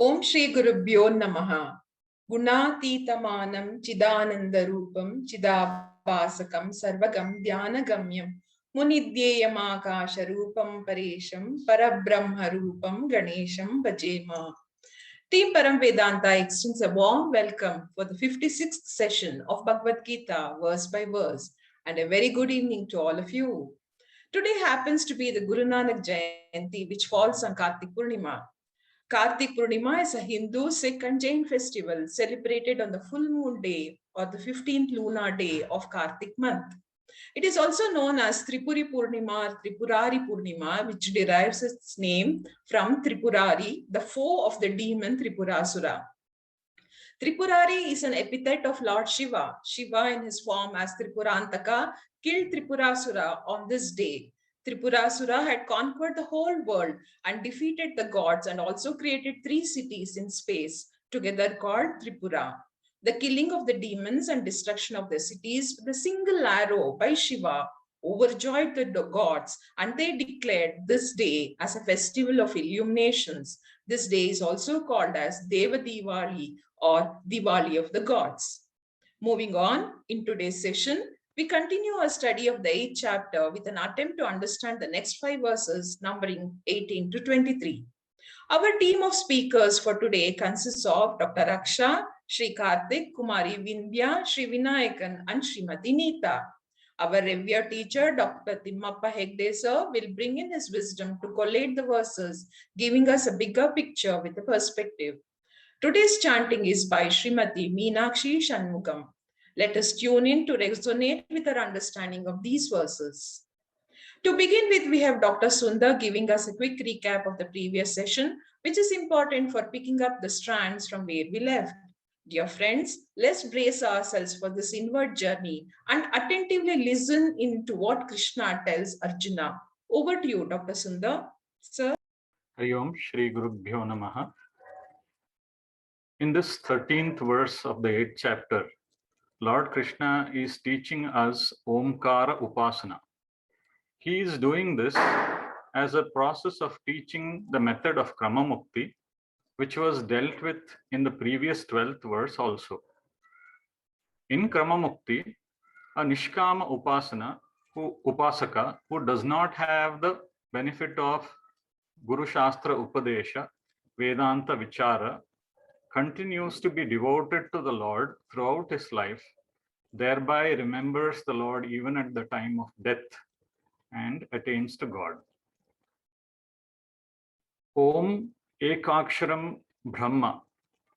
Om Shri Gurubhyo Namaha. Gunatitamanam Chidanandarupam Chidabhasakam Sarvagam Dhyanagamyam Munidyeyamakasharupam Paresham Parabrahmarupam Ganesham Bhajema. Team Param Vedanta extends a warm welcome for the 56th session of Bhagavad Gita, verse by verse, and a very good evening to all of you. Today happens to be the Guru Nanak Jayanti, which falls on Kartik Purnima. Kartik Purnima is a Hindu, Sikh and Jain festival celebrated on the full moon day or the 15th lunar day of Kartik month. It is also known as Tripuri Purnima or Tripurari Purnima, which derives its name from Tripurari, the foe of the demon Tripurasura. Tripurari is an epithet of Lord Shiva. Shiva in his form as Tripurantaka killed Tripurasura on this day. Tripurasura had conquered the whole world and defeated the gods and also created 3 cities in space, together called Tripura. The killing of the demons and destruction of the cities with a single arrow by Shiva overjoyed the gods, and they declared this day as a festival of illuminations. This day is also called as Deva Diwali or Diwali of the gods. Moving on, in today's session, we continue our study of the 8th chapter with an attempt to understand the next 5 verses numbering 18 to 23. Our team of speakers for today consists of Dr. Raksha, Sri Karthik, Kumari Vindhya, Sri Vinayakan and Srimati Neeta. Our revered teacher, Dr. Timmappa Hegde sir, will bring in his wisdom to collate the verses, giving us a bigger picture with a perspective. Today's chanting is by Srimati Meenakshi Shanmugam. Let us tune in to resonate with our understanding of these verses. To begin with, we have Dr. Sundar giving us a quick recap of the previous session, which is important for picking up the strands from where we left. Dear friends, let's brace ourselves for this inward journey and attentively listen into what Krishna tells Arjuna. Over to you, Dr. Sundar. Sir. Hari Om Shri Gurubhyo Namaha. In this 13th verse of the 8th chapter, Lord Krishna is teaching us Omkara Upasana. He is doing this as a process of teaching the method of Krama Mukti, which was dealt with in the previous 12th verse also. In Krama Mukti, a Nishkama Upasaka who does not have the benefit of Guru Shastra Upadesha, Vedanta Vichara, continues to be devoted to the Lord throughout his life, thereby remembers the Lord even at the time of death and attains to God. Om Ekaksharam Brahma,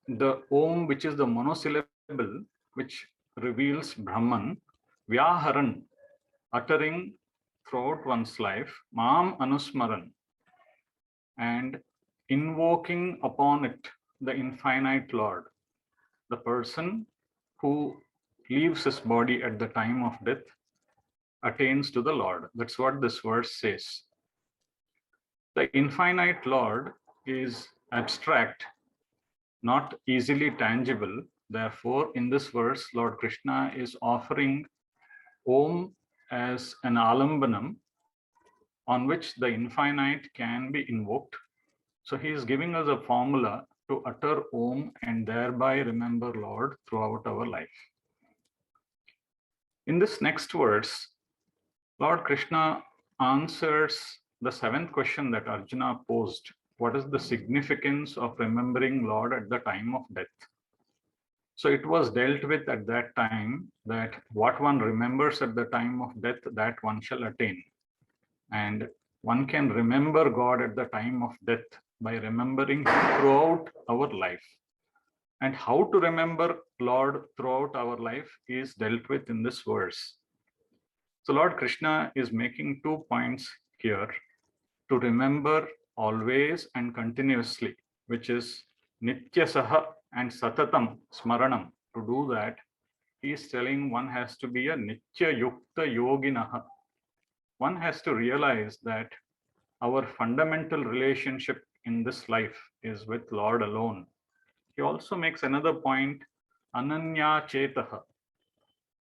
the Om which is the monosyllable which reveals Brahman, Vyaharan, uttering throughout one's life, Mam Anusmaran, and invoking upon it the infinite Lord, the person who leaves his body at the time of death attains to the Lord. That's what this verse says. The infinite Lord is abstract, not easily tangible. Therefore, in this verse, Lord Krishna is offering Om as an alambanam on which the infinite can be invoked. So he is giving us a formula to utter Om and thereby remember Lord throughout our life. In this next verse, Lord Krishna answers the 7th question that Arjuna posed. What is the significance of remembering Lord at the time of death? So it was dealt with at that time that what one remembers at the time of death, that one shall attain. And one can remember God at the time of death by remembering Him throughout our life. And how to remember Lord throughout our life is dealt with in this verse. So Lord Krishna is making 2 points here: to remember always and continuously, which is Nityasaha and Satatam Smaranam. To do that, he is telling one has to be a Nitya Yukta Yoginaha. One has to realize that our fundamental relationship in this life is with Lord alone. He also makes another point, Ananya Chetaha.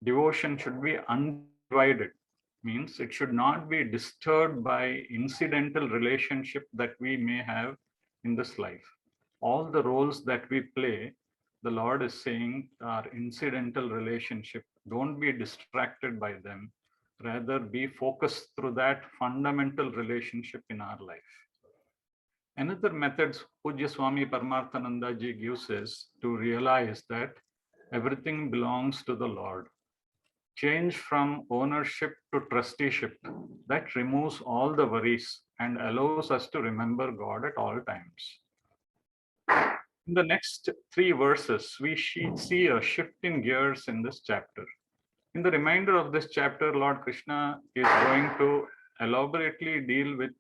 Devotion should be undivided, means it should not be disturbed by incidental relationship that we may have in this life. all the roles that we play, the Lord is saying are incidental relationship. Don't be distracted by them. Rather, be focused through that fundamental relationship in our life. Another method Pujya Swami Paramarthananda ji gives is to realize that everything belongs to the Lord. Change from ownership to trusteeship. That removes all the worries and allows us to remember God at all times. In the next 3 verses, we see a shift in gears in this chapter. In the remainder of this chapter, Lord Krishna is going to elaborately deal with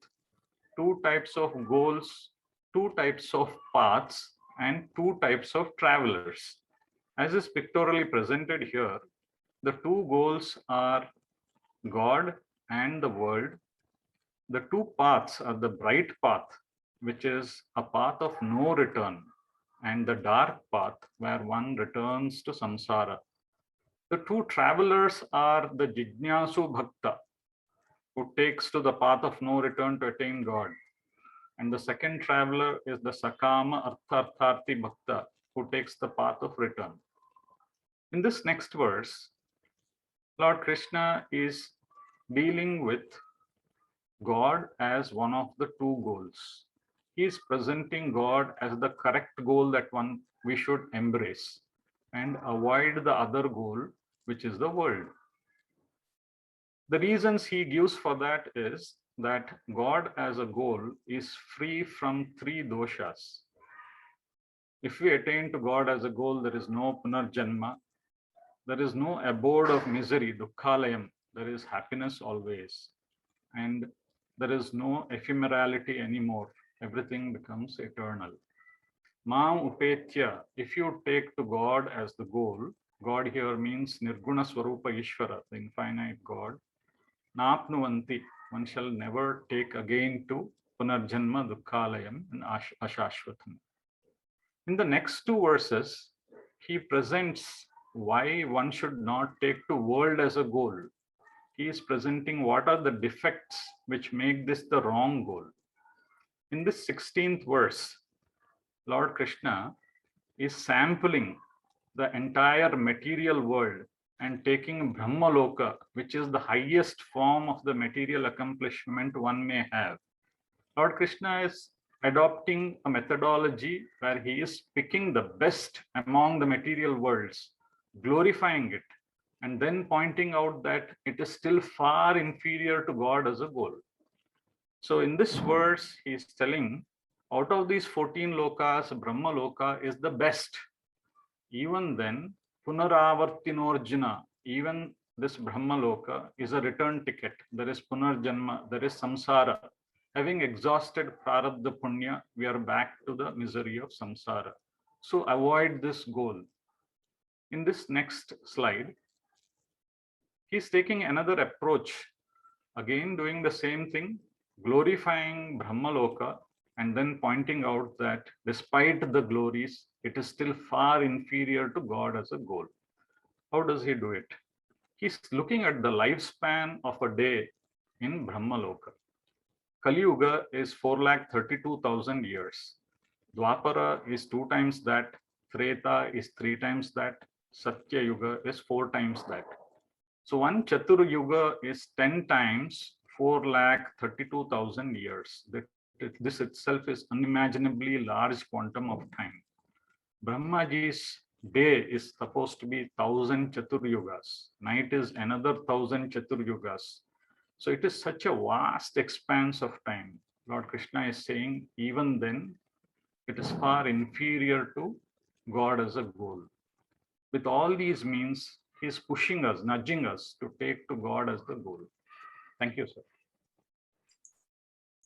2 types of goals, 2 types of paths, and 2 types of travelers. As is pictorially presented here, the 2 goals are God and the world. The 2 paths are the bright path, which is a path of no return, and the dark path where one returns to samsara. The 2 travelers are the jignasu bhakta, who takes to the path of no return to attain God. And the second traveler is the sakama arthartharthi bhakta, who takes the path of return. In this next verse, Lord Krishna is dealing with God as one of the 2 goals. He is presenting God as the correct goal that we should embrace and avoid the other goal, which is the world. The reasons he gives for that is that God as a goal is free from 3 doshas. If we attain to God as a goal, there is no punarjanma, there is no abode of misery, dukkhalayam, there is happiness always, and there is no ephemerality anymore. Everything becomes eternal. Mam upetya, if you take to God as the goal, God here means Nirguna Swarupa Ishvara, the infinite God. Napnuvanti, one shall never take again to Punarjanma Dukkhalayam and Ashashvatam. In the next 2 verses, he presents why one should not take to world as a goal. He is presenting what are the defects which make this the wrong goal. In this 16th verse, Lord Krishna is sampling the entire material world and taking Brahmaloka, which is the highest form of the material accomplishment one may have. Lord Krishna is adopting a methodology where he is picking the best among the material worlds, glorifying it, and then pointing out that it is still far inferior to God as a goal. So in this verse, he is telling, out of these 14 lokas, Brahmaloka is the best. Even then, Punaravartinorjuna, even this Brahmaloka is a return ticket. There is Punarjanma, there is samsara. Having exhausted prarabdha punya, we are back to the misery of samsara. So avoid this goal. In this next slide, he's taking another approach, again doing the same thing, glorifying Brahmaloka, and then pointing out that despite the glories, it is still far inferior to God as a goal. How does he do it? He's looking at the lifespan of a day in Brahmaloka. Kali Yuga is 432,000 years. Dwapara is 2 times that. Treta is 3 times that. Satya Yuga is 4 times that. So one Chatur Yuga is 10 times 432,000 years. This itself is unimaginably large quantum of time. Brahmaji's day is supposed to be 1,000 Chatur Yugas. Night is another 1,000 Chatur Yugas. So it is such a vast expanse of time. Lord Krishna is saying, even then, it is far inferior to God as a goal. With all these means, he is pushing us, nudging us to take to God as the goal. Thank you, sir.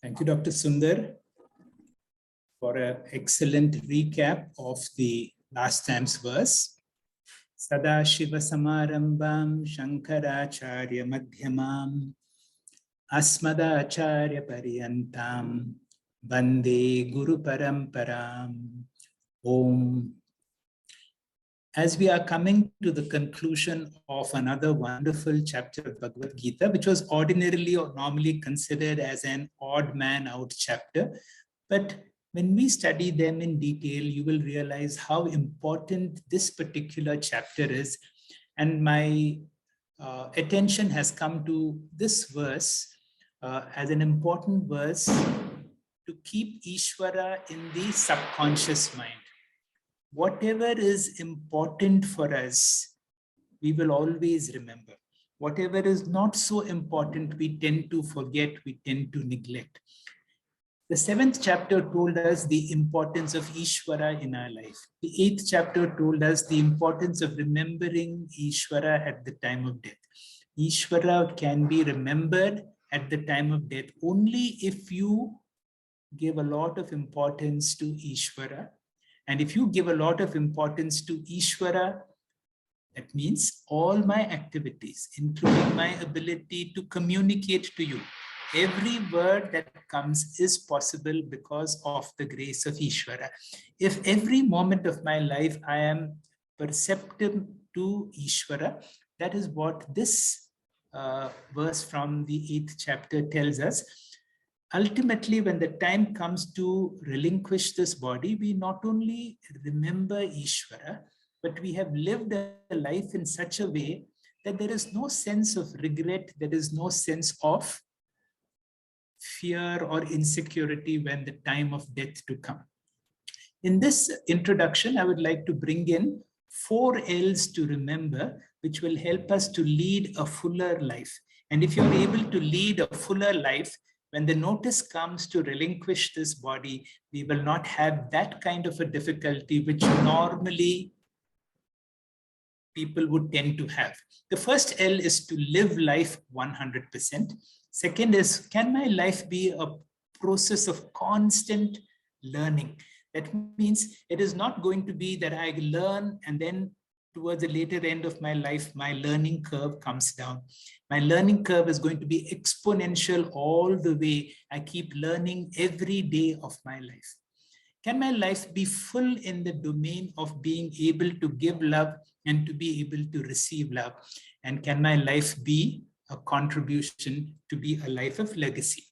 Thank you, Dr. Sundar, for an excellent recap of the last time's verse. Sadashiva Samarambam Shankaracharya Madhyamam Asmadacharya Paryantam Vande Guru Paramparam. Om. As we are coming to the conclusion of another wonderful chapter of Bhagavad Gita, which was ordinarily or normally considered as an odd man out chapter, but When we study them in detail, you will realize how important this particular chapter is. And my attention has come to this verse as an important verse to keep Ishvara in the subconscious mind. Whatever is important for us, we will always remember. Whatever is not so important, we tend to forget, we tend to neglect. The 7th chapter told us the importance of Ishvara in our life. The 8th chapter told us the importance of remembering Ishvara at the time of death. Ishvara can be remembered at the time of death only if you give a lot of importance to Ishvara. And if you give a lot of importance to Ishvara, that means all my activities, including my ability to communicate to you, every word that comes is possible because of the grace of Ishvara. If every moment of my life I am perceptive to Ishvara, that is what this verse from the 8th chapter tells us. Ultimately, when the time comes to relinquish this body, we not only remember Ishvara, but we have lived a life in such a way that there is no sense of regret, there is no sense of fear or insecurity when the time of death to come. In this introduction, I would like to bring in 4 L's to remember, which will help us to lead a fuller life. And if you're able to lead a fuller life, when the notice comes to relinquish this body, we will not have that kind of a difficulty which normally people would tend to have. The first L is to live life 100%. Second is, can my life be a process of constant learning? That means it is not going to be that I learn and then towards the later end of my life, my learning curve comes down. My learning curve is going to be exponential all the way. I keep learning every day of my life. Can my life be full in the domain of being able to give love and to be able to receive love? And can my life be a contribution to be a life of legacy?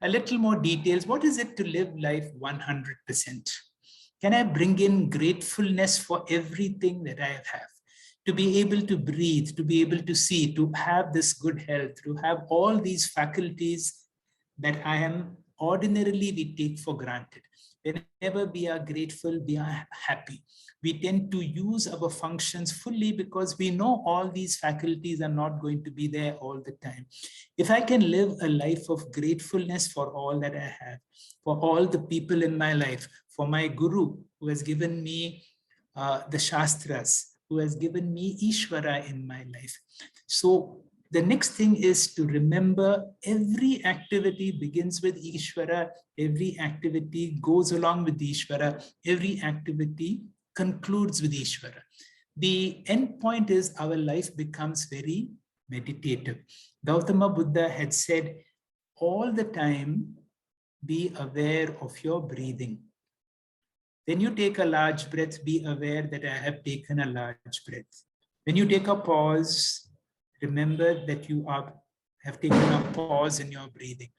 A little more details. What is it to live life 100%? Can I bring in gratefulness for everything that I have? To be able to breathe, to be able to see, to have this good health, to have all these faculties that I am ordinarily we take for granted. Whenever we are grateful, we are happy. We tend to use our functions fully because we know all these faculties are not going to be there all the time. If I can live a life of gratefulness for all that I have, for all the people in my life, for my guru who has given me the Shastras, who has given me Ishvara in my life. So the next thing is to remember every activity begins with Ishvara, every activity goes along with Ishvara, every activity concludes with Ishvara. The end point is our life becomes very meditative. Gautama Buddha had said, all the time, be aware of your breathing. When you take a large breath, be aware that I have taken a large breath. When you take a pause, remember that you have taken a pause in your breathing.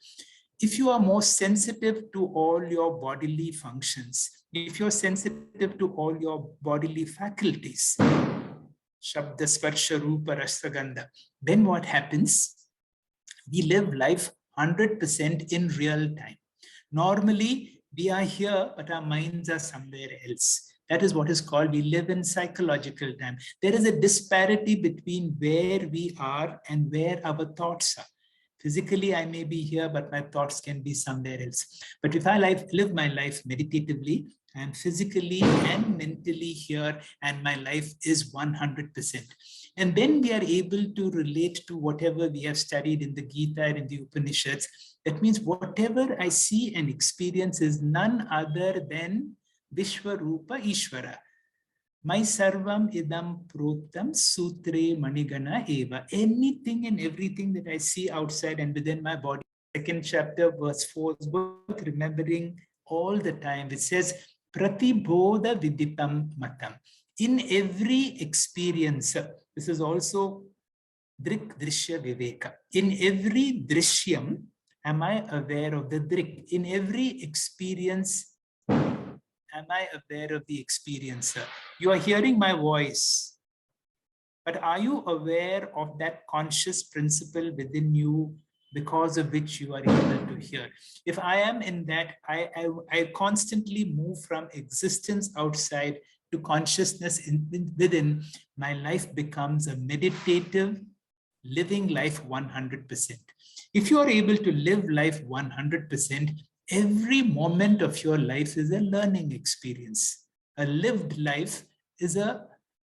If you are more sensitive to all your bodily functions, if you're sensitive to all your bodily faculties, Shabda, Sparsha, Rupa, Rasa, Gandha, then what happens? We live life 100% in real time. Normally, we are here, but our minds are somewhere else. That is what is called, we live in psychological time. There is a disparity between where we are and where our thoughts are. Physically, I may be here, but my thoughts can be somewhere else. But if I live my life meditatively, I am physically and mentally here, and my life is 100%. And then we are able to relate to whatever we have studied in the Gita and in the Upanishads. That means whatever I see and experience is none other than Vishwarupa Ishvara. My sarvam idam protam sutre manigana eva. Anything and everything that I see outside and within my body. 2nd chapter, verse 4 is worth remembering all the time. It says, Pratibodha viditam matam. In every experience, this is also drik drishya viveka. In every drishyam, am I aware of the drik? In every experience, Am I aware of the experiencer? You are hearing my voice, but are you aware of that conscious principle within you because of which you are able to hear? If I am in that, I constantly move from existence outside to consciousness within. My life becomes a meditative, living life 100%. If you are able to live life 100%, every moment of your life is a learning experience. A lived life is an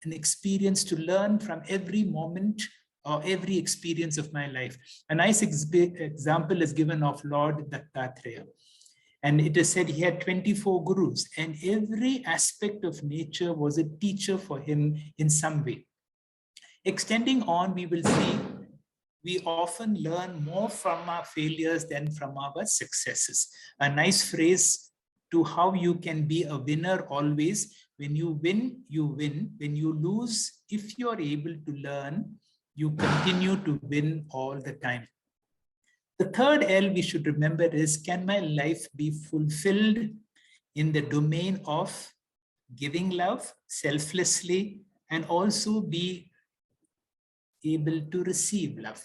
experience to learn from every moment or every experience of my life. A nice example is given of Lord Dattatreya. And it is said he had 24 gurus, and every aspect of nature was a teacher for him in some way. Extending on, we will see we often learn more from our failures than from our successes. A nice phrase to how you can be a winner always. When you win, you win. When you lose, if you are able to learn, you continue to win all the time. The third L we should remember is, can my life be fulfilled in the domain of giving love selflessly and also be able to receive love?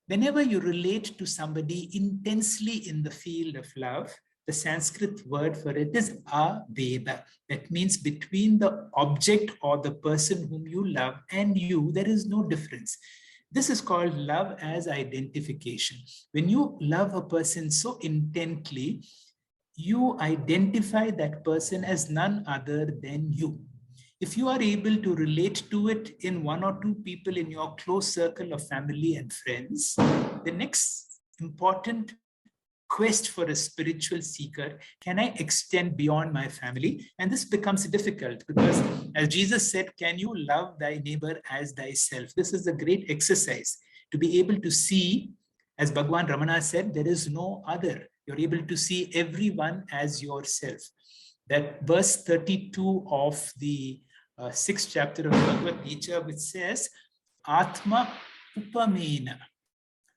Whenever you relate to somebody intensely in the field of love, the Sanskrit word for it is avyaktah. That means between the object or the person whom you love and you, there is no difference. This is called love as identification. When you love a person so intently, you identify that person as none other than you. If you are able to relate to it in one or two people in your close circle of family and friends, the next important quest for a spiritual seeker, can I extend beyond my family? And this becomes difficult because, as Jesus said, can you love thy neighbor as thyself? This is a great exercise to be able to see, as Bhagwan Ramana said, there is no other. You're able to see everyone as yourself. That verse 32 of the 6th chapter of Bhagavad Gita, which says, Atma upamena.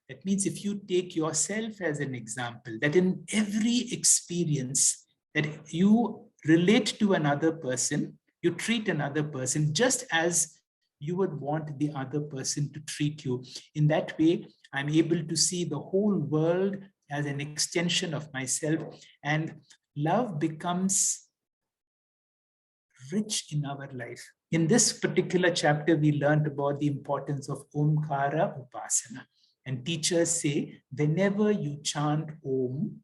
That means if you take yourself as an example, that in every experience that you relate to another person, you treat another person just as you would want the other person to treat you. In that way, I'm able to see the whole world as an extension of myself, and love becomes rich in our life. In this particular chapter, we learned about the importance of Omkara Upasana. And teachers say, whenever you chant Om,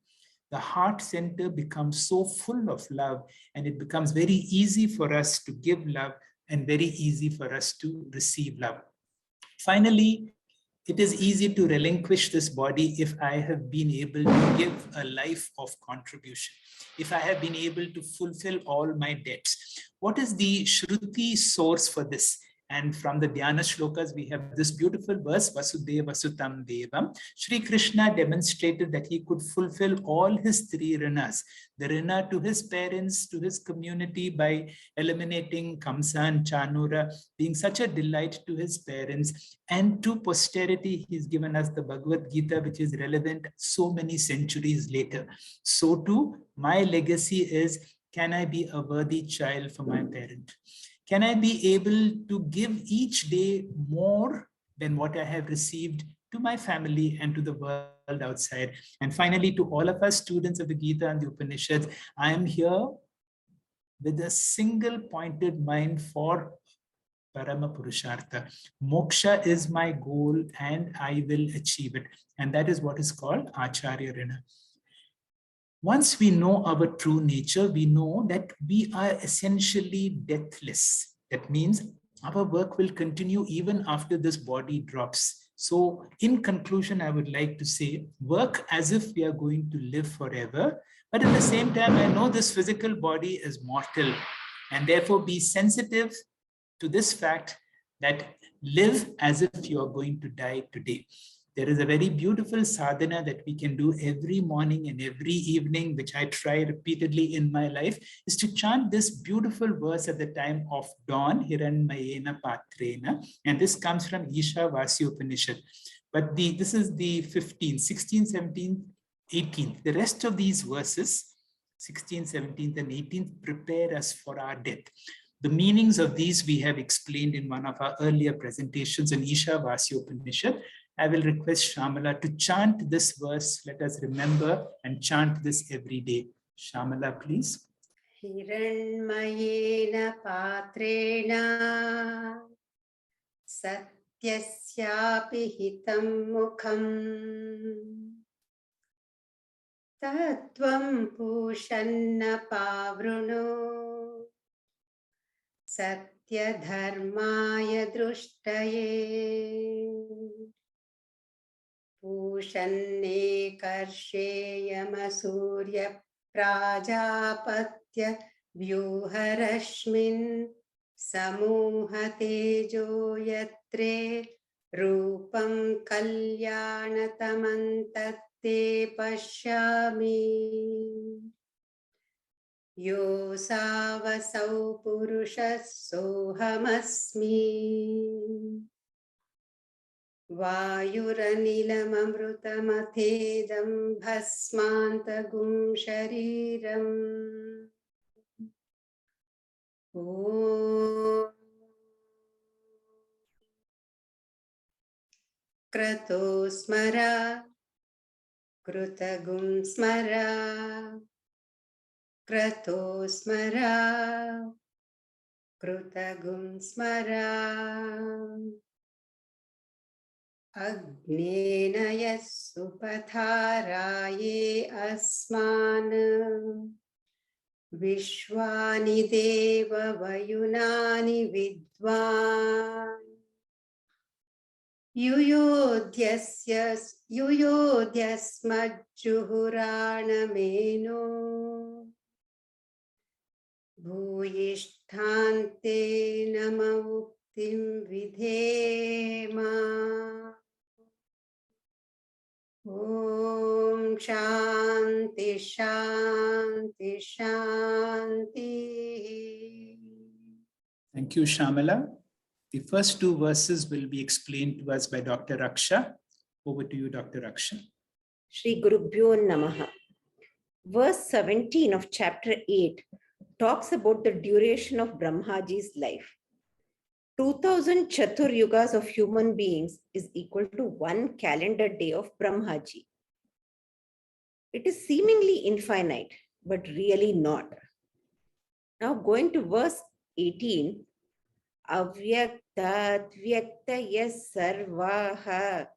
the heart center becomes so full of love, and it becomes very easy for us to give love and very easy for us to receive love. Finally, it is easy to relinquish this body if I have been able to give a life of contribution, if I have been able to fulfill all my debts. What is the Shruti source for this? And from the Dhyana shlokas, we have this beautiful verse, Vasudeva Sutam Devam. Shri Krishna demonstrated that he could fulfill all his three rinas. The rina to his parents, to his community by eliminating Kamsa and Chanura, being such a delight to his parents, and to posterity, he's given us the Bhagavad Gita, which is relevant so many centuries later. So too, my legacy is, can I be a worthy child for my parent? Can I be able to give each day more than what I have received to my family and to the world outside? And finally, to all of us students of the Gita and the Upanishads, I am here with a single pointed mind for Parama Purushartha. Moksha is my goal and I will achieve it. And that is what is called Acharya Rina. Once we know our true nature, we know that we are essentially deathless. That means our work will continue even after this body drops. So in conclusion, I would like to say, work as if we are going to live forever. But at the same time, I know this physical body is mortal, and therefore be sensitive to this fact that live as if you are going to die today. There is a very beautiful sadhana that we can do every morning and every evening, which I try repeatedly in my life, is to chant this beautiful verse at the time of dawn, Hiranmayena Patrena. And this comes from Isha Vasi Upanishad. But this is the 15th, 16th, 17th, 18th. The rest of these verses 16th, 17th, and 18th prepare us for our death. The meanings of these we have explained in one of our earlier presentations in Ishavasya Upanishad. I will request Shamala to chant this verse. Let us remember and chant this every day. Shamala, please. Hiranmayena patrena satyasyapi hitam mukham Tatvam pushanna pavruno satya dharmaya drushtaye pushanne karsheyama surya prajapatya vyuharashmin samuha tejo yatre rupam kalyanatamanta te pashyami yo savasau purushas sohamasmi vayuranilamamrutamethedam bhasmantagum shariram om krato smara Krutagum smara, krato smara, krutagum smara. Agnena yasupataraye asman, vishwani deva vayunani vidvan. Yuyodyasmajjuhuranameno bhuyisthante namavuktim vidhema Om Shanti Shanti Shanti. Thank you, Shamala. The first two verses will be explained to us by Dr. Raksha. Over to you, Dr. Raksha. Shri Gurubhyo Namaha. Verse 17 of chapter 8 talks about the duration of Bramhaji's life. 2000 Chatur Yugas of human beings is equal to 1 calendar day of Bramhaji. It is seemingly infinite, but really not. Now going to verse 18, avyaktah vyaktah sarvaha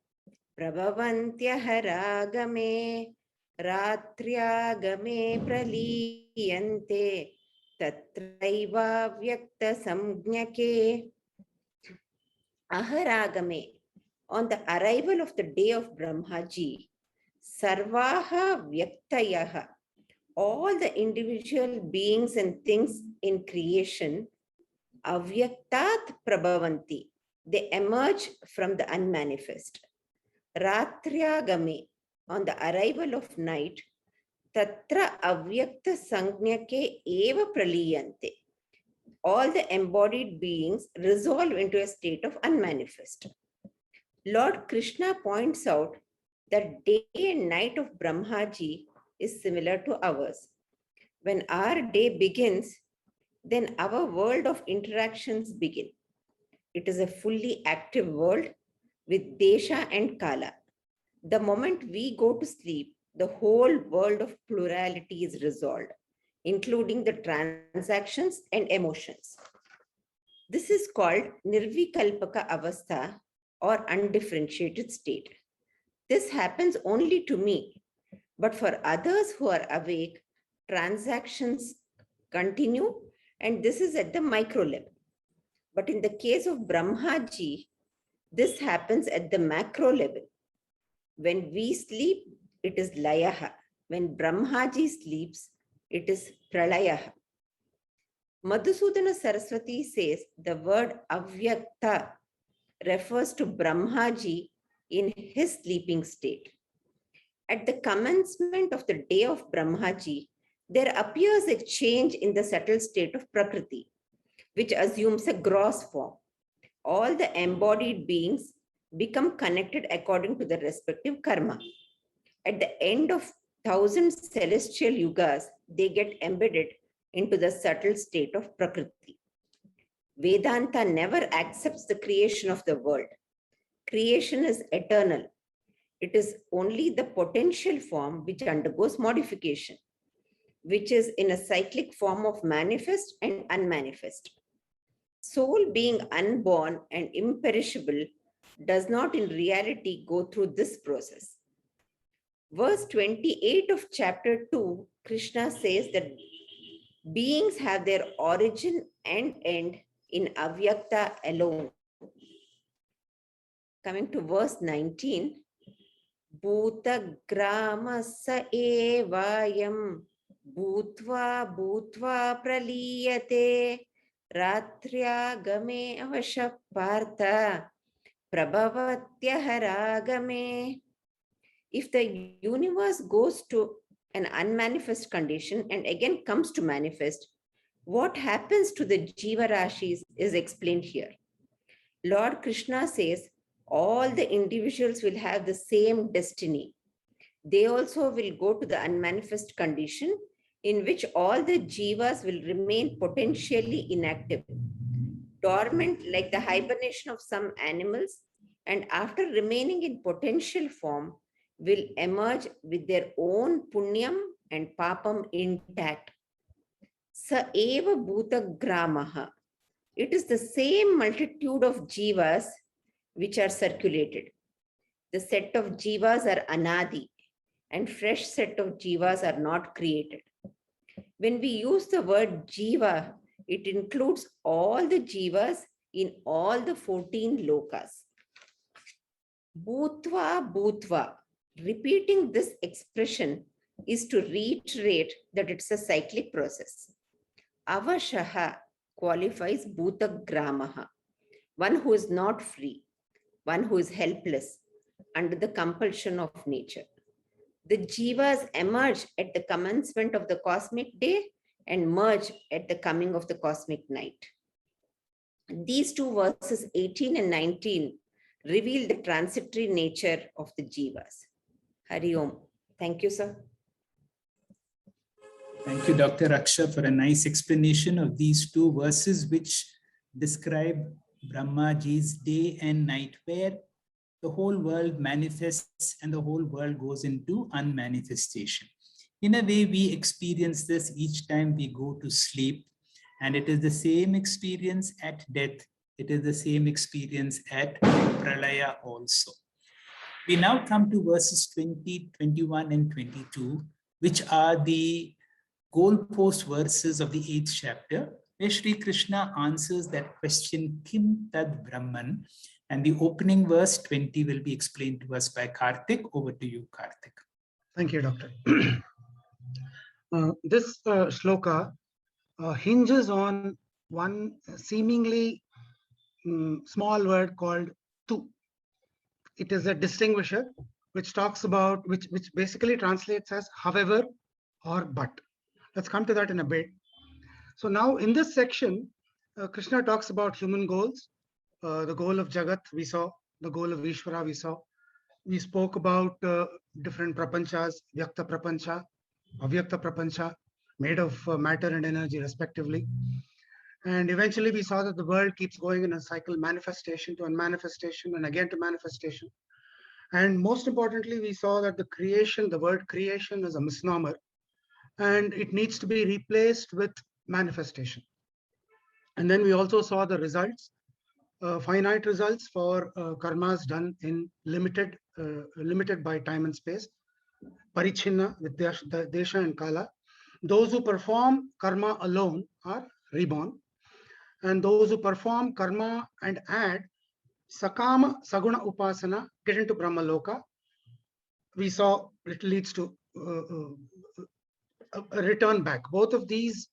prabhavantyah ragame ratriagame praliyante tatraiva vyaktah samjnake. Aharagame, on the arrival of the day of Bramhaji, sarvaha vyaktayaha, all the individual beings and things in creation, avyaktat prabhavanti, they emerge from the unmanifest. Ratriagame, on the arrival of night, tatra avyakta sanjnake eva praliyante, all the embodied beings resolve into a state of unmanifest. Lord Krishna points out that day and night of Bramhaji is similar to ours. When our day begins, then our world of interactions begin. It is a fully active world with Desha and Kala. The moment we go to sleep, the whole world of plurality is resolved, including the transactions and emotions. This is called Nirvikalpaka Avastha or undifferentiated state. This happens only to me, but for others who are awake, transactions continue, and this is at the micro level. But in the case of Bramhaji, this happens at the macro level. When we sleep, it is layaha. When Bramhaji sleeps, it is pralayaha. Madhusudana Saraswati says the word avyaktah refers to Bramhaji in his sleeping state. At the commencement of the day of Bramhaji, there appears a change in the subtle state of Prakriti, which assumes a gross form. All the embodied beings become connected according to their respective karma. At the end of 1000 celestial yugas, they get embedded into the subtle state of Prakriti. Vedanta never accepts the creation of the world. Creation is eternal. It is only the potential form which undergoes modification, which is in a cyclic form of manifest and unmanifest. Soul being unborn and imperishable does not in reality go through this process. Verse 28 of chapter 2, Krishna says that beings have their origin and end in avyaktah alone. Coming to verse 19, Bhuta grama sa evayam bhutva bhutva praliyate ratriagame avashapartha prabhavatyharagame. If the universe goes to an unmanifest condition and again comes to manifest, what happens to the Jiva Rashis is explained here. Lord Krishna says all the individuals will have the same destiny. They also will go to the unmanifest condition in which all the Jivas will remain potentially inactive, dormant like the hibernation of some animals, and after remaining in potential form, will emerge with their own punyam and papam intact. Sa eva bhuta gramaha. It is the same multitude of jivas which are circulated. The set of jivas are anadi, and fresh set of jivas are not created. When we use the word jiva, it includes all the jivas in all the 14 lokas. Bhutva bhutva. Repeating this expression is to reiterate that it's a cyclic process. Avashaha qualifies bhuta gramaha, one who is not free, one who is helpless under the compulsion of nature. The jivas emerge at the commencement of the cosmic day and merge at the coming of the cosmic night. These two verses 18 and 19 reveal the transitory nature of the jivas. Hari Om. Thank you, sir. Thank you, Dr. Aksha, for a nice explanation of these two verses which describe Brahmaji's day and night, where the whole world manifests and the whole world goes into unmanifestation. In a way, we experience this each time we go to sleep, and it is the same experience at death. It is the same experience at pralaya also. We now come to verses 20, 21, and 22, which are the goalpost verses of the 8th chapter, where Sri Krishna answers that question, Kim Tad Brahman? And the opening verse 20 will be explained to us by Karthik. Over to you, Karthik. Thank you, Doctor. This shloka hinges on one seemingly small word called tu. It is a distinguisher which talks about, which basically translates as however or but. Let's come to that in a bit. So now in this section, Krishna talks about human goals. The goal of Jagat we saw, the goal of Ishvara we saw. We spoke about different prapanchas, vyaktah prapancha, avyaktah prapancha, made of matter and energy respectively. And eventually we saw that the world keeps going in a cycle, manifestation to unmanifestation and again to manifestation. And most importantly, we saw that the creation, the word creation is a misnomer, and it needs to be replaced with manifestation. And then we also saw the results, finite results for karmas done in limited by time and space, parichinna with desha and kala. Those who perform karma alone are reborn, and those who perform karma and add sakama saguna upasana get into Brahma Loka. We saw it leads to a return back. Both of these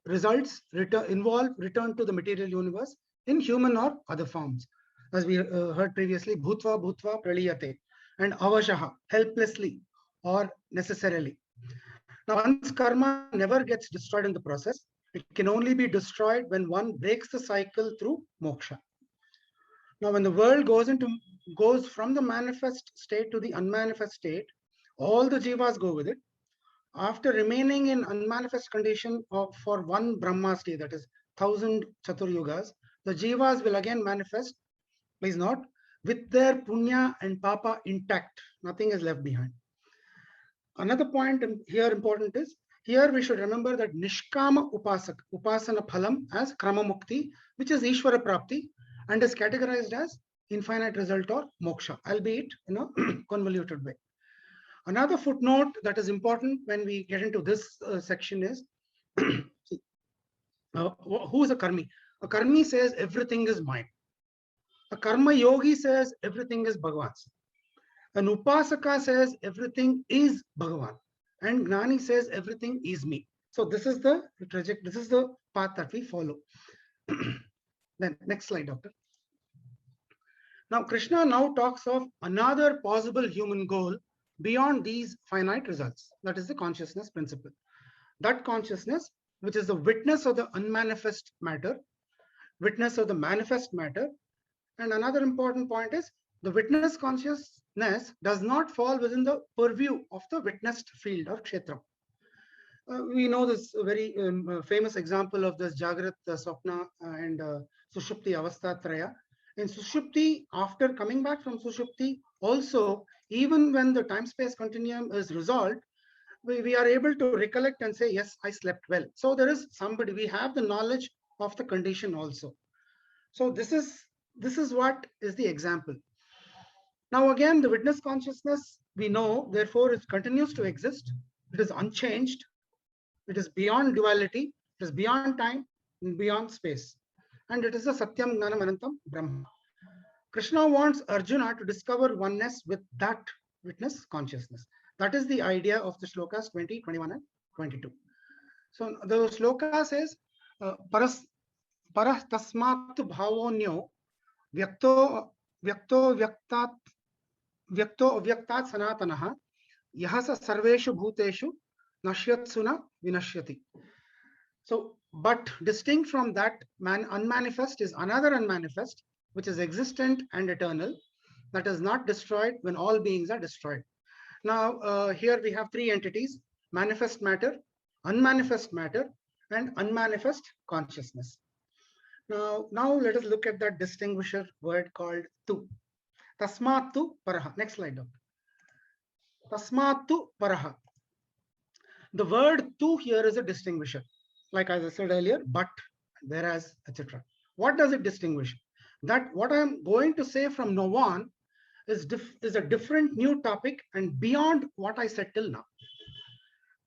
results involve return to the material universe in human or other forms, as we heard previously, bhutva bhutva praliyate, and avashaha, helplessly or necessarily. Now, once karma never gets destroyed in the process, it can only be destroyed when one breaks the cycle through moksha. Now, when the world goes from the manifest state to the unmanifest state, all the jivas go with it. after remaining in unmanifest condition for one Brahma's day, that is 1000 Chatur Yugas, the Jivas will again manifest, please note, with their punya and papa intact. Nothing is left behind. Another point here important is, here we should remember that Nishkama Upasana Phalam as Krama Mukti, which is Ishvara Prapti, and is categorized as infinite result or moksha, albeit in a convoluted way. Another footnote that is important when we get into this section is, who is a karmi? A karmi says everything is mine. A karma yogi says everything is Bhagavan's. An upasaka says everything is Bhagavan. And Gnani says everything is me. So this is the trajectory, this is the path that we follow. Then next slide, Doctor. Now Krishna now talks of another possible human goal beyond these finite results. That is the consciousness principle. That consciousness, which is the witness of the unmanifest matter, witness of the manifest matter. And another important point is, the witness consciousness does not fall within the purview of the witnessed field or kshetra. We know this very famous example of this Jagrat, Swapna, and Sushupti Avasthatraya. In Sushupti, after coming back from Sushupti, also, even when the time-space continuum is resolved, we are able to recollect and say, yes, I slept well. So there is somebody, we have the knowledge of the condition also. So this is what is the example. Now again, the witness consciousness, we know, therefore it continues to exist. It is unchanged. It is beyond duality. It is beyond time and beyond space. And it is a Satyam Gnanam Anantam Brahma. Krishna wants Arjuna to discover oneness with that witness consciousness. That is the idea of the shlokas 20, 21, and 22. So the shloka says, Paras tasmat bhavonyo vyakto vyaktat sanatanaha yahasa sarveshu bhuteshu nashyatsuna vinashyati. So, but distinct from that, unmanifest is another unmanifest, which is existent and eternal, that is not destroyed when all beings are destroyed. Now, here we have three entities: manifest matter, unmanifest matter, and unmanifest consciousness. Now let us look at that distinguisher word called tu. Tasmatu paraha. Next slide, Doctor. Tasmatu paraha. The word tu here is a distinguisher. Like as I said earlier, but, whereas, etc. What does it distinguish? That what I am going to say from now on is a different new topic and beyond what I said till now.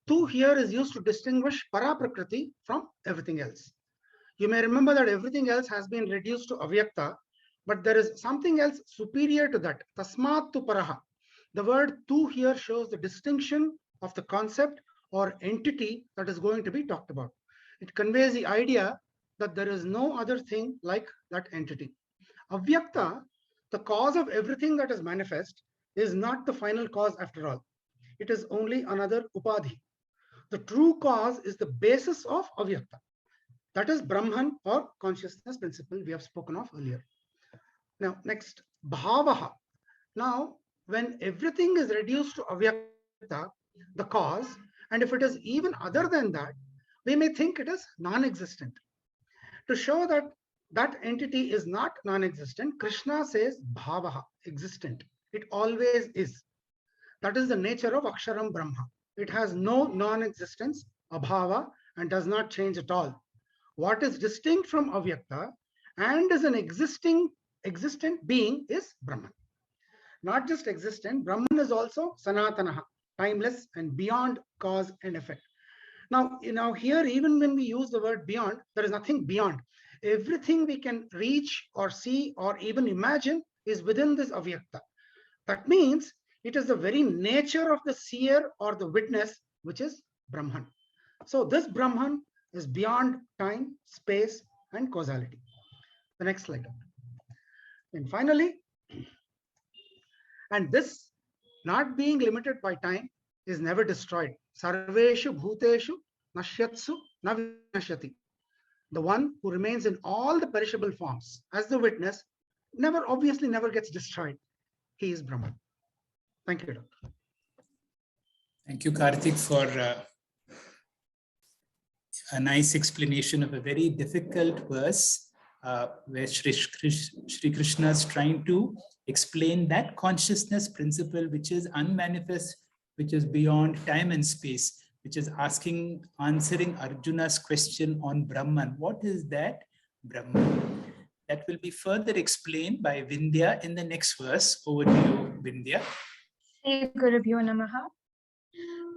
Tu here is used to distinguish para prakriti from everything else. You may remember that everything else has been reduced to avyaktah, but there is something else superior to that. Tasmat tu paraha. The word tu here shows the distinction of the concept or entity that is going to be talked about. It conveys the idea that there is no other thing like that entity. Avyaktah, the cause of everything that is manifest, is not the final cause after all. It is only another upadhi. The true cause is the basis of avyaktah. That is Brahman or consciousness principle we have spoken of earlier. Now, next, bhavaha. Now, when everything is reduced to avyaktah, the cause, and if it is even other than that, we may think it is non-existent. To show that that entity is not non-existent, Krishna says bhavaha, existent. It always is. That is the nature of Aksharam Brahma. It has no non-existence, abhava, and does not change at all. What is distinct from avyakta and is an existent being is Brahman. Not just existent, Brahman is also sanatanaha, timeless and beyond cause and effect. Now here, even when we use the word beyond, there is nothing beyond. Everything we can reach or see or even imagine is within this avyakta. That means it is the very nature of the seer or the witness, which is Brahman. So this Brahman is beyond time, space, and causality. The next slide. And finally, and this not being limited by time is never destroyed. Sarveshu bhuteshu nashyatsu na vinashyati. The one who remains in all the perishable forms as the witness obviously never gets destroyed. He is Brahman. Thank you, Doctor. Thank you, Karthik, for a nice explanation of a very difficult verse where Shri Krishna is trying to explain that consciousness principle, which is unmanifest, which is beyond time and space, which is answering Arjuna's question on Brahman. What is that Brahman? That will be further explained by Vindhya in the next verse. Over to you, Vindhya. Shri Gurubhyo Namaha.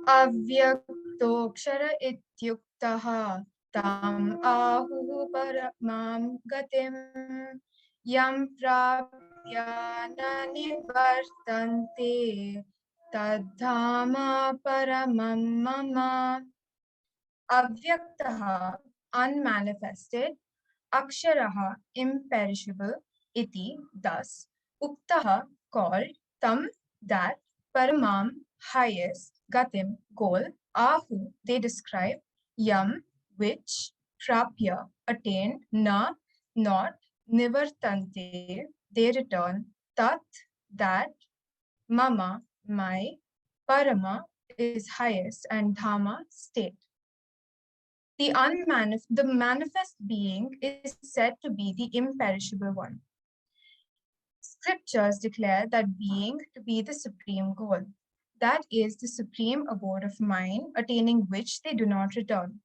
Avyaktokshara ityuktaha tam ahuhu paramam gatim yam prapya na nivartante tadhama paramam mama. Avyaktaha, unmanifested, aksharaha, imperishable, iti, thus, uktaha, called, tam, that, paramam, highest, gatim, goal, ahu, they describe, yam, which, prapya, attained, na, not, nivartante, they return, tat, that, mama, my, parama is highest, and dhamma, state. The manifest being is said to be the imperishable one. Scriptures declare that being to be the supreme goal. That is the supreme abode of mind, attaining which they do not return.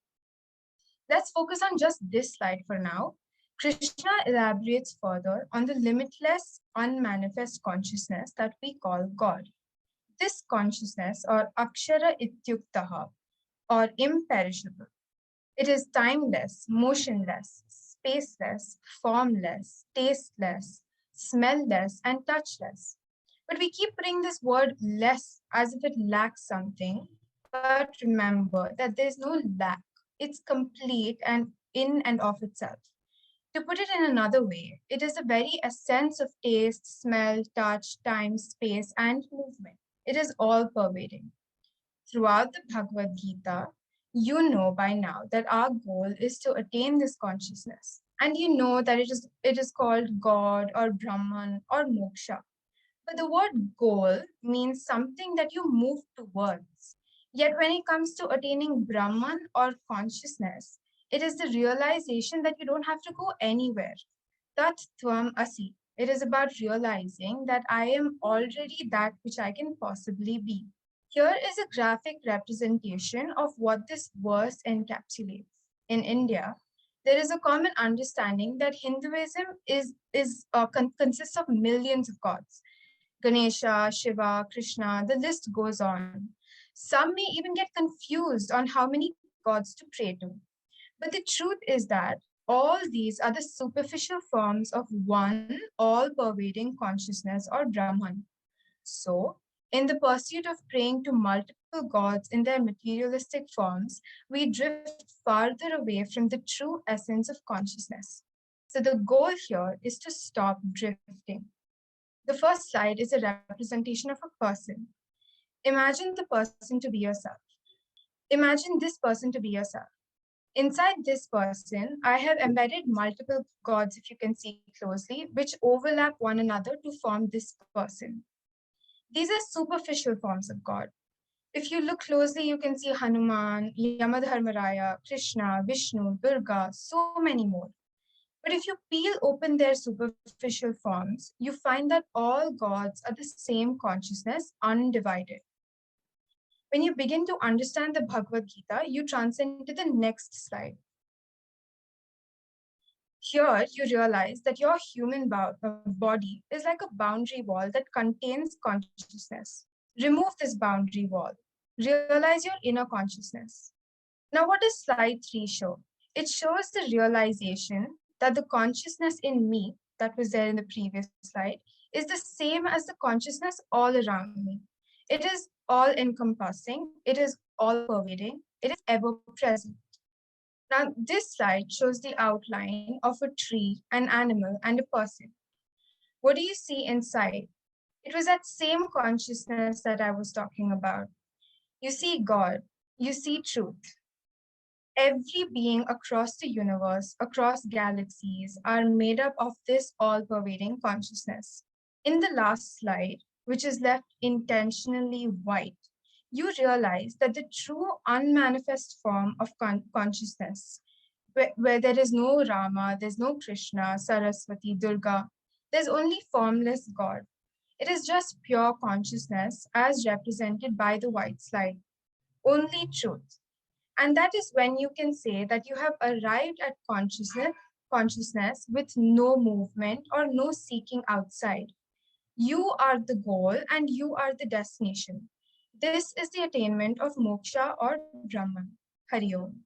Let's focus on just this slide for now. Krishna elaborates further on the limitless, unmanifest consciousness that we call God. This consciousness, or akshara ityuktaha, or imperishable, it is timeless, motionless, spaceless, formless, tasteless, smellless, and touchless. But we keep putting this word less as if it lacks something. But remember that there's no lack. It's complete and in and of itself. To put it in another way, it is the very essence of taste, smell, touch, time, space, and movement. It is all pervading. Throughout the Bhagavad Gita, you know by now that our goal is to attain this consciousness. And you know that it is called God or Brahman or moksha. But the word goal means something that you move towards. Yet when it comes to attaining Brahman or consciousness, it is the realization that you don't have to go anywhere. Tat tvam asi. It is about realizing that I am already that which I can possibly be. Here is a graphic representation of what this verse encapsulates. In India, there is a common understanding that Hinduism consists of millions of gods. Ganesha, Shiva, Krishna, the list goes on. Some may even get confused on how many gods to pray to. But the truth is that all these are the superficial forms of one all-pervading consciousness or Brahman. So, in the pursuit of praying to multiple gods in their materialistic forms, we drift farther away from the true essence of consciousness. So the goal here is to stop drifting. The first slide is a representation of a person. Imagine the person to be yourself. Imagine this person to be yourself. Inside this person, I have embedded multiple gods, if you can see closely, which overlap one another to form this person. These are superficial forms of God. If you look closely, you can see Hanuman, Yamadharmaraya, Krishna, Vishnu, Durga, so many more. But if you peel open their superficial forms, you find that all gods are the same consciousness, undivided. When you begin to understand the Bhagavad Gita, you transcend to the next slide. Here, you realize that your human body is like a boundary wall that contains consciousness. Remove this boundary wall. Realize your inner consciousness. Now, what does slide 3 show? It shows the realization that the consciousness in me, that was there in the previous slide, is the same as the consciousness all around me. It is all-encompassing. It is all-pervading. It is ever-present. Now, this slide shows the outline of a tree, an animal, and a person. What do you see inside? It was that same consciousness that I was talking about. You see God, you see truth. Every being across the universe, across galaxies, are made up of this all-pervading consciousness. In the last slide, which is left intentionally white, you realize that the true unmanifest form of consciousness, where there is no Rama, there's no Krishna, Saraswati, Durga, there's only formless God. It is just pure consciousness as represented by the white slide, only truth. And that is when you can say that you have arrived at consciousness with no movement or no seeking outside. You are the goal and you are the destination. This is the attainment of moksha or Brahman. Hari Om.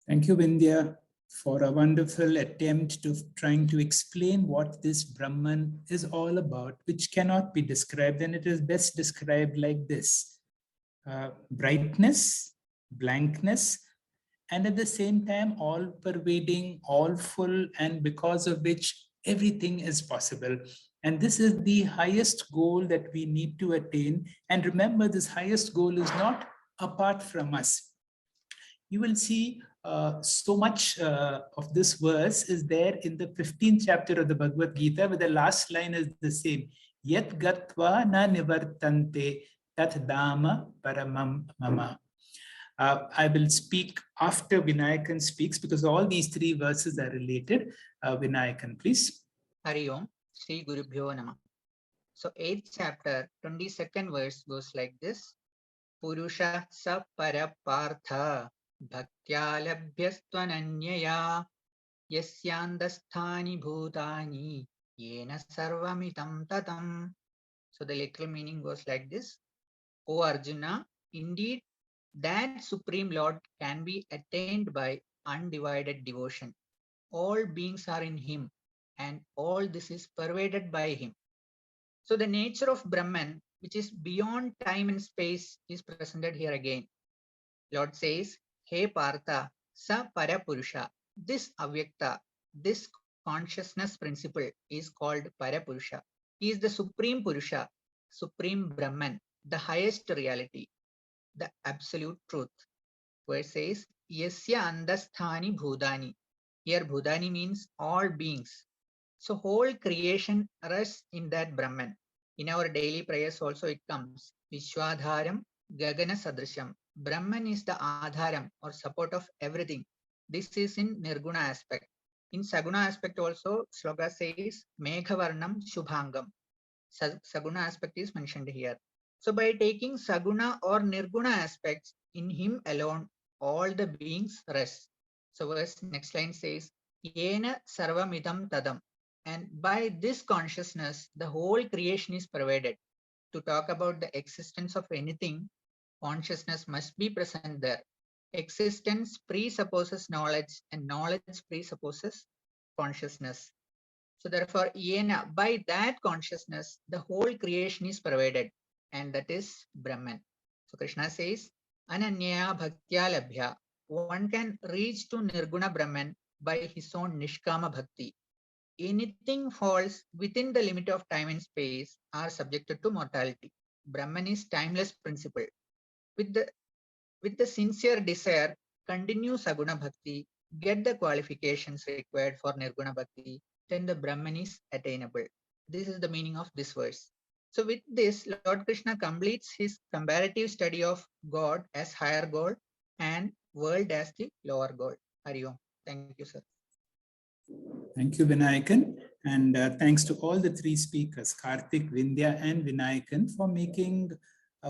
Thank you, Vindhya, for a wonderful attempt to trying to explain what this Brahman is all about, which cannot be described, and it is best described like this. Brightness, blankness, and at the same time, all pervading, all full, and because of which everything is possible. And this is the highest goal that we need to attain. And remember, this highest goal is not apart from us. You will see so much of this verse is there in the 15th chapter of the Bhagavad Gita, where the last line is the same. Yat gatva na nivartante tat dhamma paramam mama. I will speak after Vinayakan speaks because all these three verses are related. Vinayakan, please. Hari Om, Sri Gurubhyo Namah. So 8th chapter, 22nd verse goes like this. Purusha sa parapartha bhaktyalabhyastvananyaya yasyandasthani bhutani yena sarvamitam tatam. So the literal meaning goes like this. O Arjuna, indeed that Supreme Lord can be attained by undivided devotion. All beings are in him and all this is pervaded by him. So the nature of Brahman, which is beyond time and space, is presented here again. Lord says, Hey Partha, sa parapurusha, this avyaktah, this consciousness principle is called parapurusha. He is the supreme Purusha, supreme Brahman, the highest reality, the absolute truth. Verse says, Yasya andasthani bhudani. Here bhudani means all beings. So whole creation rests in that Brahman. In our daily prayers also it comes. Vishwadharam Gagana Sadrisham. Brahman is the Adharam or support of everything. This is in Nirguna aspect. In Saguna aspect also, Shloka says Meghavarnam Shubhangam. Saguna aspect is mentioned here. So by taking Saguna or Nirguna aspects, in him alone, all the beings rest. So verse next line says, Yena Sarvamidam Tadam. And by this consciousness, the whole creation is pervaded. To talk about the existence of anything, consciousness must be present there. Existence presupposes knowledge and knowledge presupposes consciousness. So therefore, Yena, by that consciousness, the whole creation is pervaded, and that is Brahman. So Krishna says, Ananya Bhaktya Labhya. One can reach to Nirguna Brahman by his own Nishkama Bhakti. Anything falls within the limit of time and space are subjected to mortality. Brahman is timeless principle. With the sincere desire, continue Saguna Bhakti, get the qualifications required for Nirguna Bhakti, then the Brahman is attainable. This is the meaning of this verse. So with this, Lord Krishna completes his comparative study of God as higher goal and world as the lower goal. Hari Om. Thank you, sir. Thank you, Vinayakan. And thanks to all the three speakers, Karthik, Vindhya, and Vinayakan,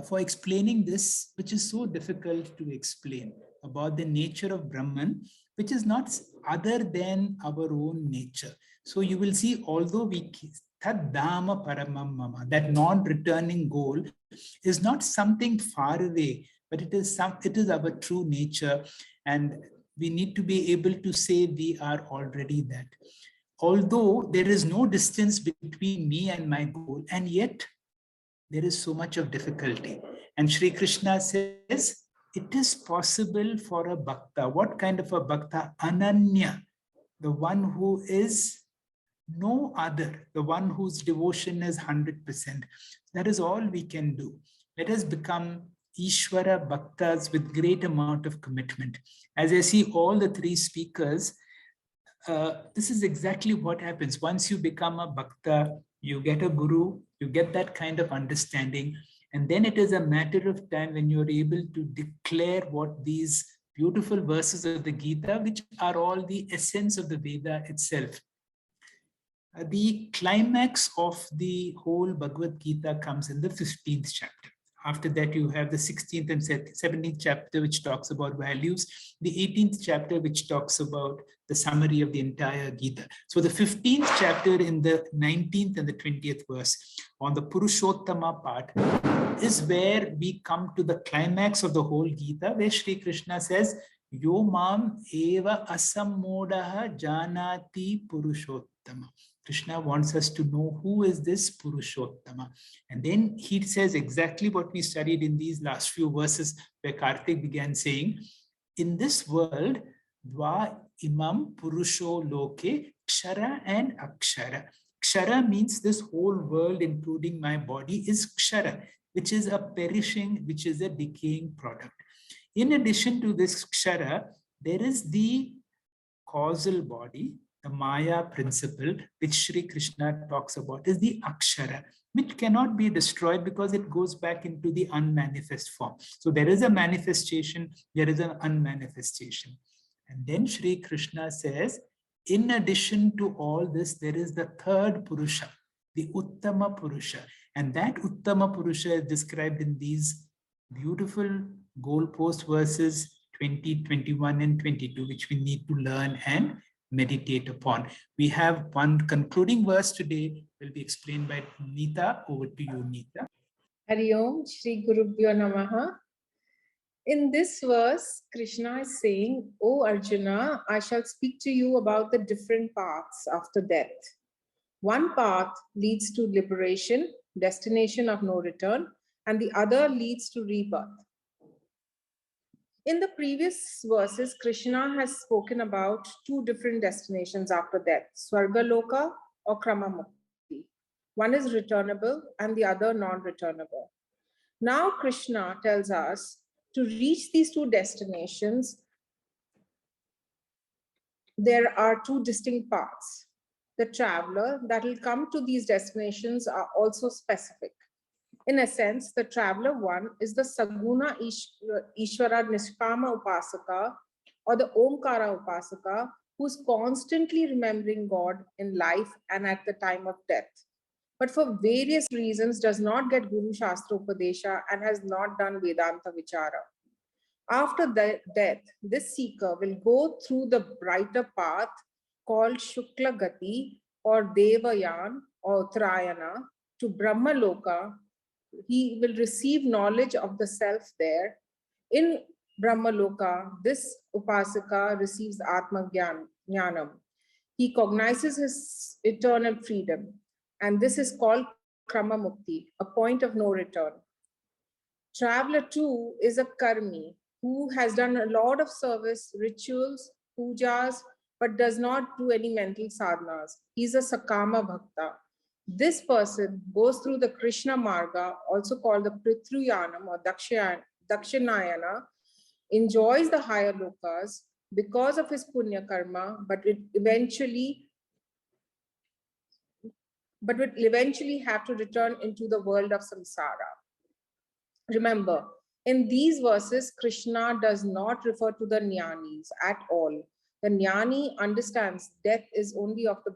for explaining this, which is so difficult to explain, about the nature of Brahman, which is not other than our own nature. So you will see, although we Tad Dhamma Paramam Mama, that non-returning goal is not something far away, but it is our true nature, and we need to be able to say we are already that. Although there is no distance between me and my goal, and yet there is so much of difficulty. And Sri Krishna says, it is possible for a bhakta. What kind of a bhakta? Ananya, the one who is no other, the one whose devotion is 100%. That is all we can do. Let us become Ishvara Bhaktas with great amount of commitment. As I see all the three speakers, this is exactly what happens. Once you become a Bhakta, you get a guru, you get that kind of understanding, And then it is a matter of time when you're able to declare what these beautiful verses of the Gita, which are all the essence of the Veda itself. The climax of the whole Bhagavad Gita comes in the 15th chapter. After that, you have the 16th and 17th chapter, which talks about values, the 18th chapter, which talks about the summary of the entire Gita. So the 15th chapter in the 19th and the 20th verse on the Purushottama part is where we come to the climax of the whole Gita, where Sri Krishna says, Yo mam eva asammodaha janati Purushottama. Krishna wants us to know who is this Purushottama. And then he says exactly what we studied in these last few verses where Karthik began saying, in this world, Dva imam Purusho loke kshara and akshara. Kshara means this whole world, including my body, is kshara, which is a perishing, which is a decaying product. In addition to this kshara, there is the causal body, the Maya principle, which Sri Krishna talks about, is the Akshara, which cannot be destroyed because it goes back into the unmanifest form. So there is a manifestation, there is an unmanifestation. And then Sri Krishna says, in addition to all this, there is the third Purusha, the Uttama Purusha. And that Uttama Purusha is described in these beautiful goalpost verses 20, 21, and 22, which we need to learn and meditate upon. We have one concluding verse today, will be explained by Neeta. Over to you, Neeta. Hari Om, Shri Gurubhyo Namaha. In this verse, Krishna is saying, O Arjuna, I shall speak to you about the different paths after death. One path leads to liberation, destination of no return, and the other leads to rebirth. In the previous verses, Krishna has spoken about two different destinations after death, Swargaloka or Kramamukti. One is returnable and the other non-returnable. Now Krishna tells us to reach these two destinations, there are two distinct paths. The traveler that will come to these destinations are also specific. In a sense, the traveler one is the Saguna Ishvara Nishkama Upasaka or the Omkara Upasaka, who's constantly remembering God in life and at the time of death, but for various reasons does not get Guru Shastra Upadesha and has not done Vedanta Vichara. After death, this seeker will go through the brighter path called Shukla Gati or Devayan or Trayana to Brahmaloka. He will receive knowledge of the self there. In Brahmaloka, this Upasaka receives Atma Jnanam. He cognizes his eternal freedom, and this is called Krama Mukti, a point of no return. Traveler 2 is a Karmi who has done a lot of service, rituals, pujas, but does not do any mental sadhanas. He's a Sakama Bhakta. This person goes through the Krishna Marga, also called the Pritruyanam or Dakshinayana, enjoys the higher lokas because of his punya karma, but will eventually have to return into the world of samsara. Remember, in these verses, Krishna does not refer to the jnanis at all. The jnani understands death is only of the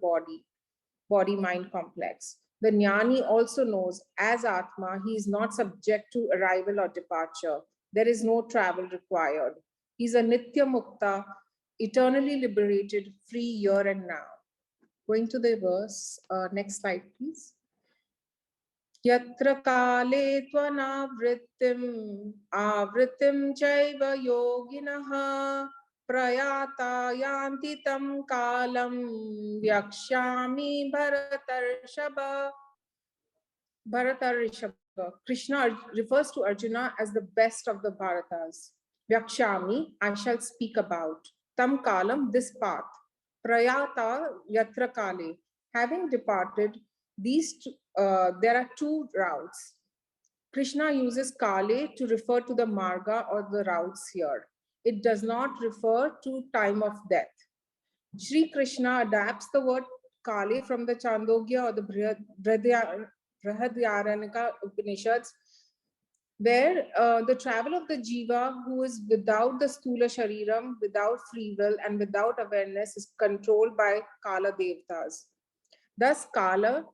body-mind complex. The jnani also knows as Atma, he is not subject to arrival or departure. There is no travel required. He's a Nitya Mukta, eternally liberated, free here and now. Going to the verse, next slide, please. Yatra kale tvanavrittim avrittim chaiva yoginaha prayata yanti tam kalam vyakshami Bharatarishaba. Krishna refers to Arjuna as the best of the Bharatas. Vyakshami, I shall speak about. Tam kalam, this path. Prayata yatra kale, having departed, there are two routes. Krishna uses kale to refer to the marga or the routes here. It does not refer to time of death. Sri Krishna adapts the word kale from the Chandogya or the Brihadaranyaka Upanishads where the travel of the jiva who is without the stula shariram, without free will and without awareness is controlled by Kala Devtas. Thus, Kala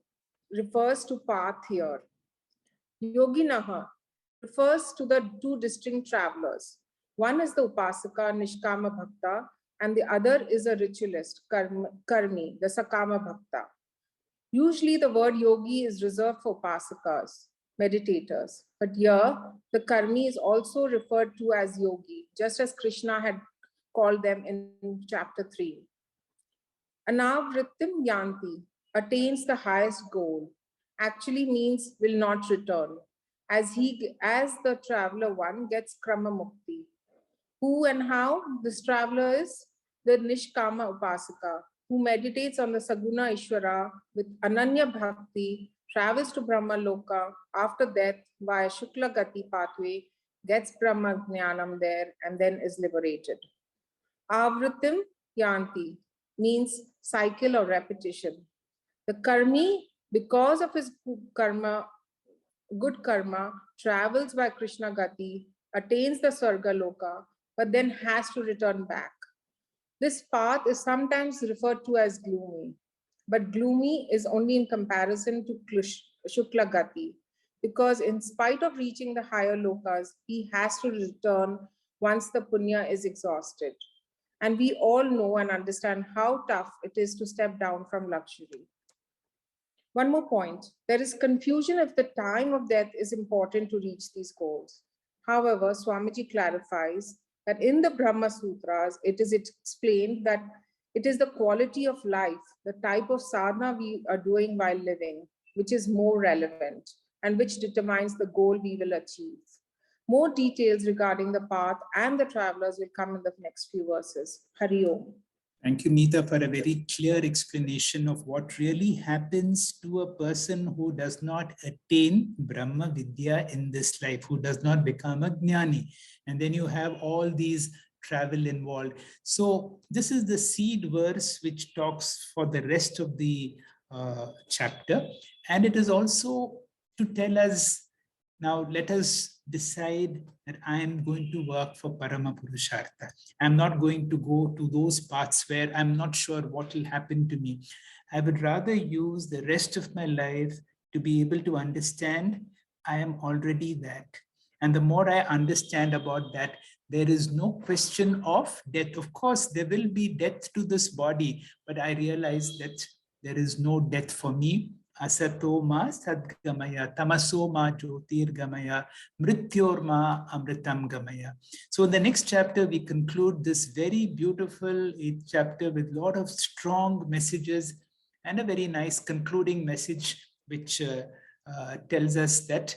refers to path here. Yoginaha refers to the two distinct travelers. One is the Upasaka, Nishkama Bhakta, and the other is a ritualist, Karmi, the Sakama Bhakta. Usually the word yogi is reserved for Upasakas, meditators. But here, the Karmi is also referred to as yogi, just as Krishna had called them in chapter 3. Anavrittim yanti, attains the highest goal, actually means will not return, as the traveler one gets krama mukti. Who and how this traveler is? The Nishkama Upasaka, who meditates on the Saguna Ishvara with Ananya Bhakti, travels to Brahma Loka after death via Shukla Gati pathway, gets Brahma Jnanam there, and then is liberated. Avritim Yanti means cycle or repetition. The Karmi, because of his good karma, travels by Krishna Gati, attains the Swarga Loka, but then has to return back. This path is sometimes referred to as gloomy, but gloomy is only in comparison to Shukla Gati, because in spite of reaching the higher lokas, he has to return once the punya is exhausted. And we all know and understand how tough it is to step down from luxury. One more point, there is confusion if the time of death is important to reach these goals. However, Swamiji clarifies that in the Brahma Sutras, it is explained that it is the quality of life, the type of sadhana we are doing while living, which is more relevant and which determines the goal we will achieve. More details regarding the path and the travelers will come in the next few verses. Hari Om. Thank you, Neeta, for a very clear explanation of what really happens to a person who does not attain Brahma Vidya in this life, who does not become a Jnani. And then you have all these travel involved. So this is the seed verse which talks for the rest of the chapter. And it is also to tell us, now let us decide that I am going to work for Parama Purushartha. I'm not going to go to those paths where I'm not sure what will happen to me. I would rather use the rest of my life to be able to understand I am already that. And the more I understand about that, there is no question of death. Of course, there will be death to this body, but I realize that there is no death for me. Asato ma sadgamaya, tamaso ma jyotirgamaya, mrityorma amritam gamaya. So in the next chapter, we conclude this very beautiful 8th chapter with a lot of strong messages and a very nice concluding message, which tells us that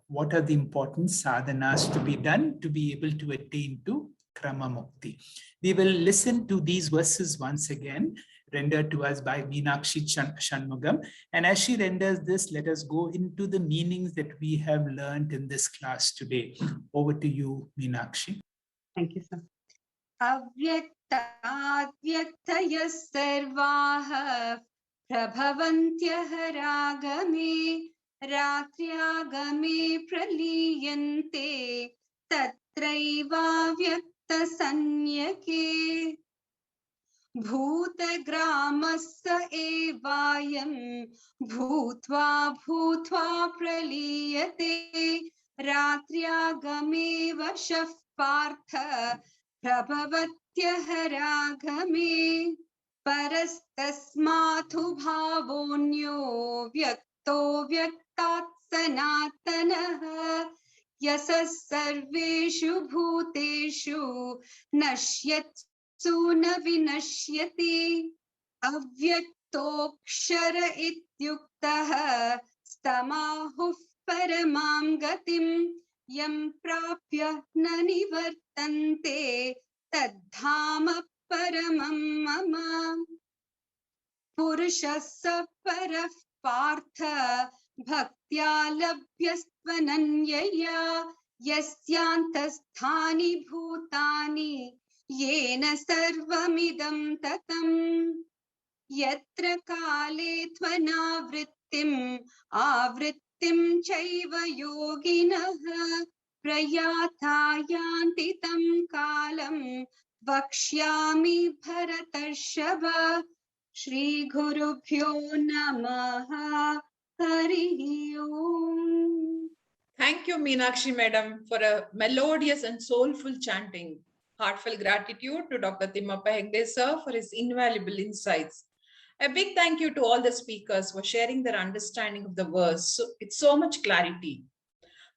what are the important sadhanas to be done to be able to attain to Krama Mukti. We will listen to these verses once again, rendered to us by Meenakshi Shanmugam. And as she renders this, let us go into the meanings that we have learned in this class today. Over to you, Meenakshi. Thank you, sir. Avyaktah sarvaha prabhavantyah ragame ratriagame praliyante tatraiva vyakta sanyake bhutagramassa evayam bhutva bhutva praliyate ratriagame vashah partha prabhavatyah ragame parastasmathu bhavonyo vyakto vyaktat sanatanaha yasas sarveshu bhuteshu nashyatsu na vinashyati avyaktokshara ityuktah stamahuh paramam gatim yam prapya na nivartante tadhama paramam mama purushassa parah partha bhaktya labhyastvananyaya yasyantasthani bhutani yena sarvamidam tatam yatra kale tvana vrittim avrit भक्तिं चैव योगिनः प्रयाता यान्ति तं कालं वक्ष्यामि भरतर्षभ श्रीगुरुभ्यो नमः हरि ओम्. Thank you, Meenakshi Madam, for a melodious and soulful chanting. Heartfelt gratitude to Dr. Timmappa Hegde sir for his invaluable insights. A big thank you to all the speakers for sharing their understanding of the verse with so much clarity.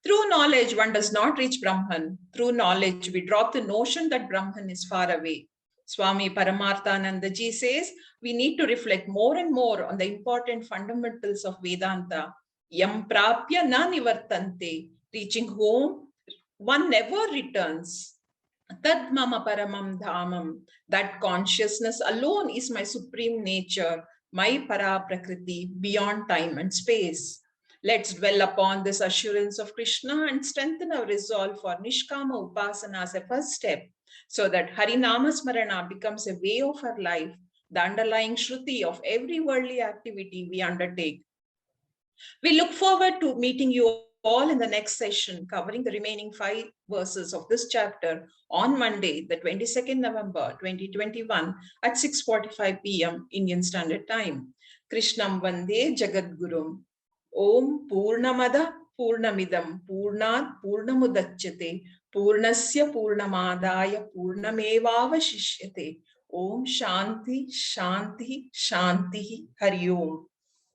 Through knowledge, one does not reach Brahman. Through knowledge, we drop the notion that Brahman is far away. Swami Paramarthananda ji says we need to reflect more and more on the important fundamentals of Vedanta. Yam prapya na nivartante. Reaching home, one never returns. Tad mama paramam dhamam. That consciousness alone is my supreme nature, my para prakriti, beyond time and space. Let's dwell upon this assurance of Krishna and strengthen our resolve for Nishkama Upasana as a first step, so that Harinama Smarana becomes a way of our life, the underlying Shruti of every worldly activity we undertake. We look forward to meeting you all in the next session, covering the remaining 5 verses of this chapter on Monday, the 22nd November 2021 at 6:45 p.m. Indian Standard Time. Krishnam Vande Jagadgurum. Om Purnamada Purnamidam Purnat Purnamudachyate Purnasya Purnamadaya Purnamevavashishyate. Om Shanti Shanti Shanti Hari Om.